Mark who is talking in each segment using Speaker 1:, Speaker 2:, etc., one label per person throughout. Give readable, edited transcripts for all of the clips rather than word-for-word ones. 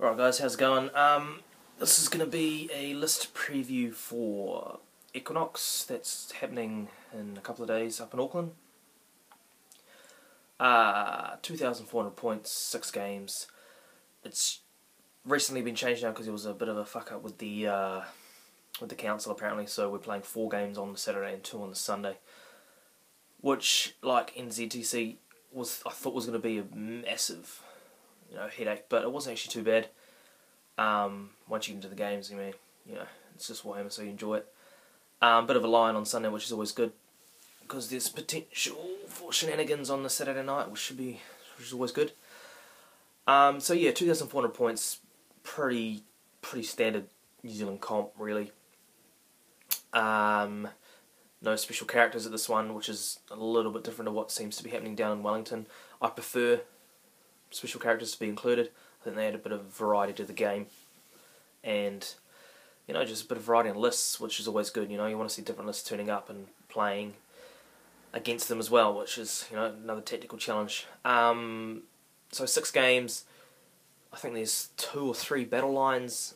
Speaker 1: Alright guys, how's it going? This is going to be a list preview for Equinox that's happening in a couple of days up in Auckland. 2,400 points, 6 games. It's recently been changed now because there was a bit of a fuck up with the council apparently, so we're playing 4 games on the Saturday and 2 on the Sunday. Which, like NZTC, I thought was going to be a massive headache, but it wasn't actually too bad. Once you get into the games, I mean, it's just Warhammer, so you enjoy it. Bit of a line on Sunday, which is always good, because there's potential for shenanigans on the Saturday night, which is always good. So yeah, 2,400 points, pretty standard New Zealand comp, really. No special characters at this one, which is a little bit different to what seems to be happening down in Wellington. I prefer special characters to be included. I think they add a bit of variety to the game, and just a bit of variety in lists, which is always good. You want to see different lists turning up and playing against them as well, which is another tactical challenge. So 6 games. I think there's 2 or 3 battle lines.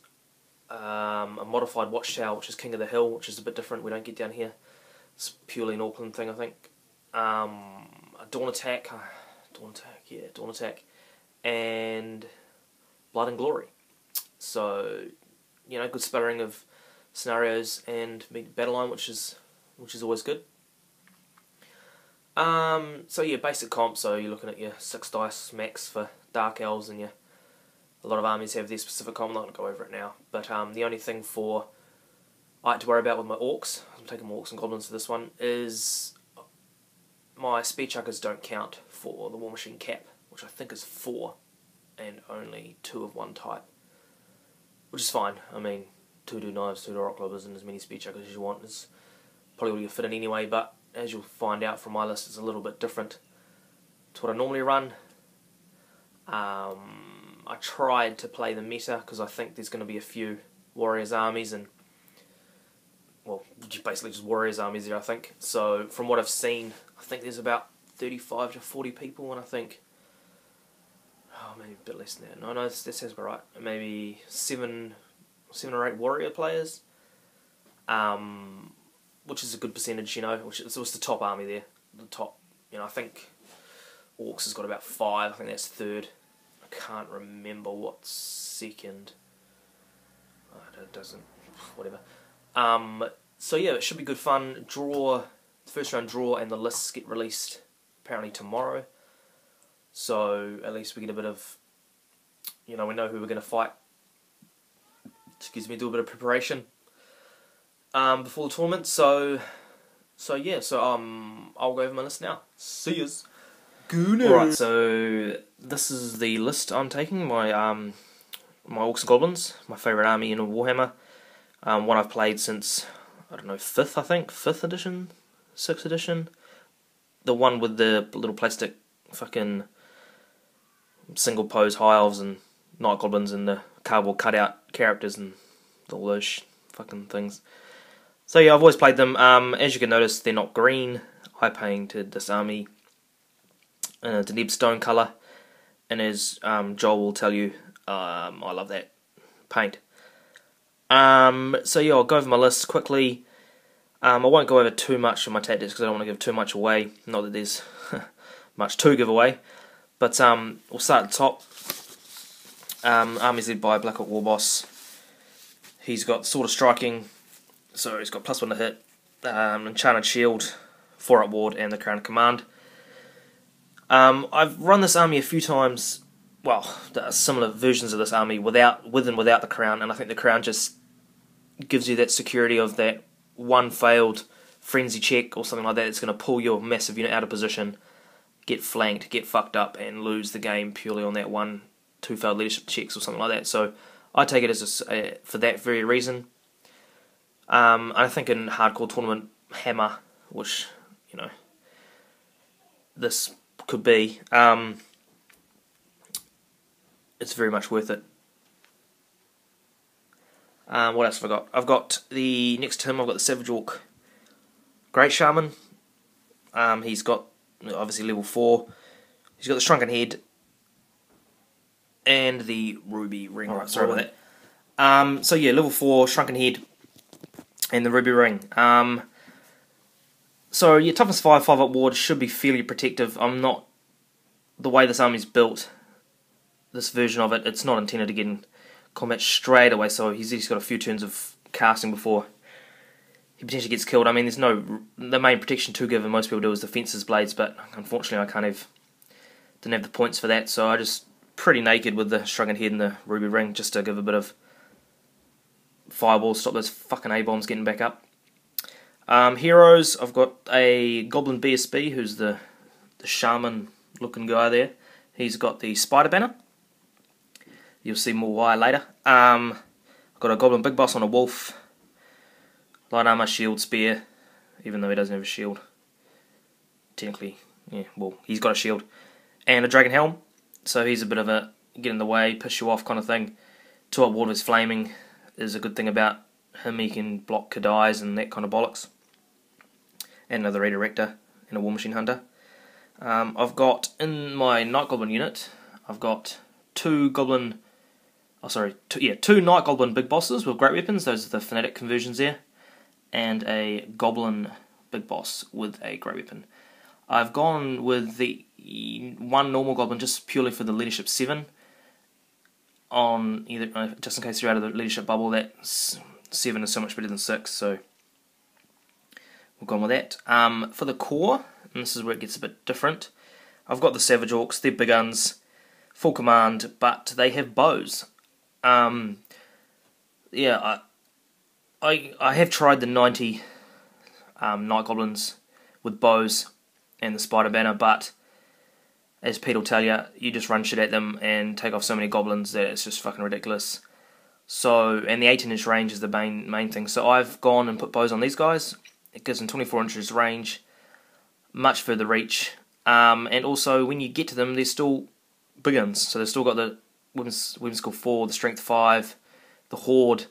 Speaker 1: A modified watchtower, which is King of the Hill, which is a bit different. We don't get down here. It's purely an Auckland thing, I think. A Dawn Attack, and Blood and Glory. So, good splattering of scenarios and battle line, which is always good. So yeah, basic comp. So you're looking at your 6 dice max for Dark Elves, and a lot of armies have their specific comp. I'm not going to go over it now. But the only thing I had to worry about with my orcs, I'm taking my orcs and goblins for this one, is my spear chuckers don't count for the War Machine cap, which I think is 4, and only 2 of one type, which is fine. I mean, 2 do knives, 2 do rock lobbers, and as many spear chuckers as you want is probably what you fit in anyway. But as you'll find out from my list, it's a little bit different to what I normally run. I tried to play the meta because I think there's going to be a few Warriors armies, and well, basically just Warriors armies there, I think. So from what I've seen, I think there's about 35 to 40 people, and I think, maybe a bit less than that. No, that sounds about right. Maybe 7 or 8 Warrior players, which is a good percentage, which it was the top army there. The top, I think Orcs has got about 5. I think that's 3rd. I can't remember what's 2nd. It doesn't, whatever. So yeah, it should be good fun. First round draw, and the lists get released apparently tomorrow. So at least we get a bit of, we know who we're going to fight. Excuse me, do a bit of preparation before the tournament. So yeah, I'll go over my list now. See yous. Alright, so this is the list I'm taking. My Orcs and Goblins, my favourite army in Warhammer. One I've played since, I don't know, 5th, I think? 5th edition? 6th edition? The one with the little plastic fucking single pose high elves and night goblins and the cardboard cutout characters and all those fucking things. So yeah, I've always played them. As you can notice, they're not green. I painted this army in a Deneb stone colour, and as Joel will tell you, I love that paint. So yeah, I'll go over my list quickly. I won't go over too much of my tactics because I don't want to give too much away. Not that there's much to give away. But we'll start at the top. Army's led by Black Hawk Warboss. He's got Sword of Striking, so he's got +1 to hit, Enchanted Shield, 4-up ward, and the Crown of Command. I've run this army a few times. Well, there are similar versions of this army with and without the crown, and I think the crown just gives you that security of that one failed frenzy check or something like that that's going to pull your massive unit out of position, get flanked, get fucked up, and lose the game purely on that 2 failed leadership checks or something like that. So I take it as for that very reason. I think in hardcore tournament hammer, which this could be, it's very much worth it. What else have I got? I've got next to him, I've got the Savage Orc Great Shaman. He's got, obviously, level 4. He's got the Shrunken Head. and the ruby ring. Alright, sorry about that. So yeah, level 4, shrunken head, and the ruby ring. So yeah, toughness 5, 5 up ward should be fairly protective. The way this army's built, this version of it, it's not intended to get in combat straight away, so he's got a few turns of casting before he potentially gets killed. I mean, the main protection to give, and most people do, is the Fencer's Blades, but unfortunately I didn't have the points for that, so I just pretty naked with the Shrunken Head and the Ruby Ring, just to give a bit of fireball, stop those fucking A-bombs getting back up. Heroes, I've got a Goblin BSB, who's the shaman looking guy there. He's got the Spider Banner. You'll see more why later. I've got a Goblin Big Boss on a Wolf. Light Armor, Shield, Spear, even though he doesn't have a shield. Technically, yeah, well, he's got a shield. And a Dragon Helm, so he's a bit of a get in the way, piss you off kind of thing. 2 up ward of his flaming is a good thing about him. He can block Kadai's and that kind of bollocks. And another Redirector and a War Machine Hunter. I've got, in my Night Goblin unit, I've got 2 Night Goblin Big Bosses with great weapons. Those are the Fanatic conversions there. And a Goblin Big Boss with a great weapon. I've gone with the 1 normal Goblin just purely for the Leadership 7. On either, just in case you're out of the Leadership bubble, that 7 is so much better than 6, so we've gone with that. For the core, and this is where it gets a bit different, I've got the Savage Orcs. They're big guns, full command, but they have bows. Yeah, I have tried the 90 Night Goblins with bows and the Spider Banner, but as Pete will tell you, you just run shit at them and take off so many goblins that it's just fucking ridiculous. So, and the 18-inch range is the main thing. So I've gone and put bows on these guys. It gives them 24 inches range, much further reach, and also when you get to them, they're still big guns. So they've still got the weapons skill 4, the strength 5, the horde.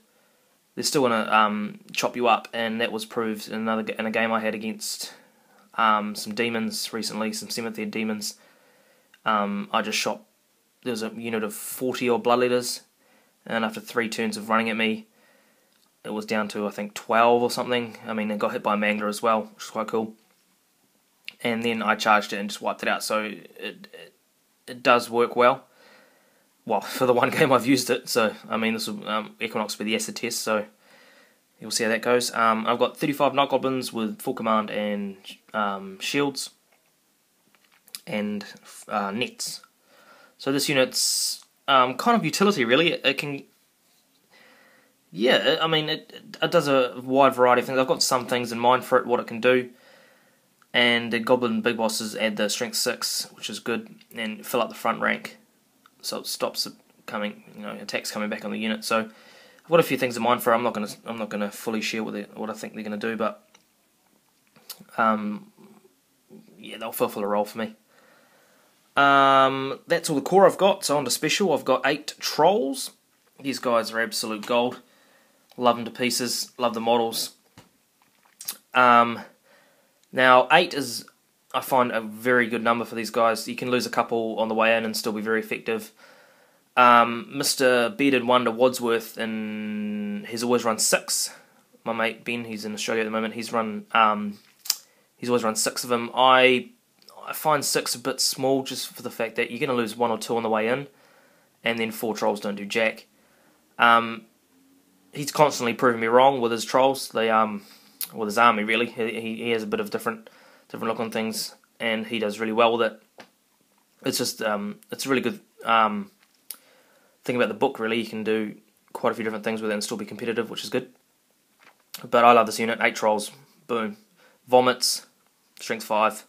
Speaker 1: They're still gonna chop you up, and that was proved in a game I had against some demons recently, some 7th demons. I just shot, there was a unit of 40 odd bloodletters, and after 3 turns of running at me, it was down to I think 12 or something. I mean, it got hit by a mangler as well, which was quite cool. And then I charged it and just wiped it out, so it does work well. Well, for the one game I've used it, so I mean this will Equinox with the acid test, so you'll see how that goes. I've got 35 Night Goblins with full command and shields and nets. So this unit's kind of utility really. It can, yeah, I mean it does a wide variety of things. I've got some things in mind for it, what it can do. And the Goblin Big Bosses add the strength 6, which is good, and fill up the front rank, so it stops attacks coming back on the unit. So I've got a few things in mind for it. I'm not gonna fully share what I think they're gonna do, but yeah, they'll fulfill a role for me. That's all the core I've got. So on to special, I've got 8 trolls. These guys are absolute gold. Love them to pieces. Love the models. Now 8 is, I find, a very good number for these guys. You can lose a couple on the way in and still be very effective. Mr. Bearded Wonder Wadsworth, and he's always run 6. My mate Ben, he's in Australia at the moment. He's always run 6 of them. I find 6 a bit small, just for the fact that you're going to lose 1 or 2 on the way in, and then 4 trolls don't do jack. He's constantly proving me wrong with his trolls. With his army really. He has a bit of different look on things, and he does really well with it. It's just it's a really good thing about the book really. You can do quite a few different things with it and still be competitive, which is good. But I love this unit. 8 trolls, boom. Vomits, strength 5.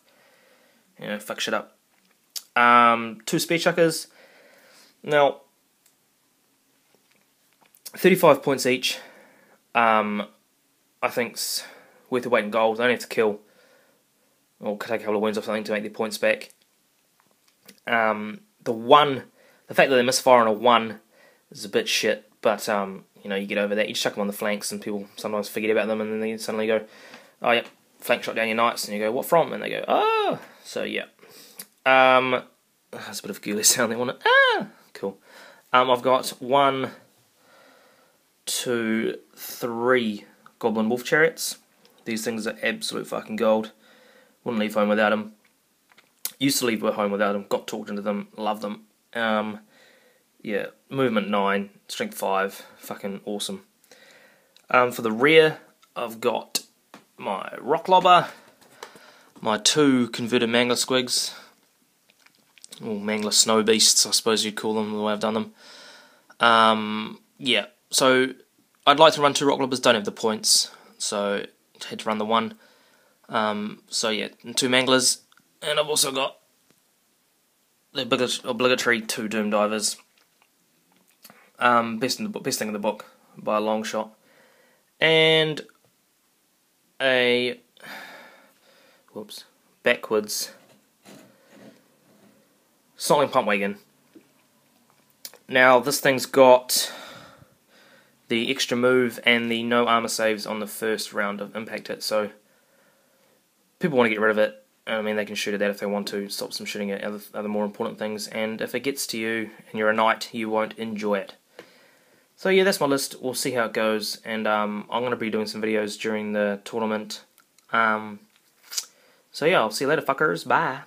Speaker 1: You know, fuck shit up. 2 spear chuckers. Now, 35 points each. I think's worth the weight in gold. They only have to kill, or take a couple of wounds or something to make their points back. The fact that they misfire on a 1 is a bit shit, but you know, you get over that. You just chuck them on the flanks, and people sometimes forget about them, and then they suddenly go, "Oh yeah, flank shot down your knights," and you go, "What from?" And they go, "Oh." So yeah, that's a bit of a ghoulish sound. They want it. Cool. I've got 1, 2, 3 Goblin Wolf Chariots. These things are absolute fucking gold. Wouldn't leave home without them. Used to leave home without them. Got talked into them. Love them. Yeah, movement 9, strength 5. Fucking awesome. For the rear, I've got my Rock Lobber, my 2 converted Mangler Squigs, or Mangler Snow Beasts, I suppose you'd call them the way I've done them. Yeah, so I'd like to run 2 Rock Lobbers, don't have the points, so had to run the 1. So yeah, 2 Manglers, and I've also got the obligatory 2 Doom Divers. Best thing in the book by a long shot, and a backwards Snotling Pump Wagon. Now this thing's got the extra move and the no armor saves on the first round of impact hit, so people want to get rid of it. I mean, they can shoot at that if they want to, stop some shooting at other more important things, and if it gets to you and you're a knight, you won't enjoy it. So yeah, that's my list. We'll see how it goes, and I'm going to be doing some videos during the tournament. So yeah, I'll see you later, fuckers. Bye.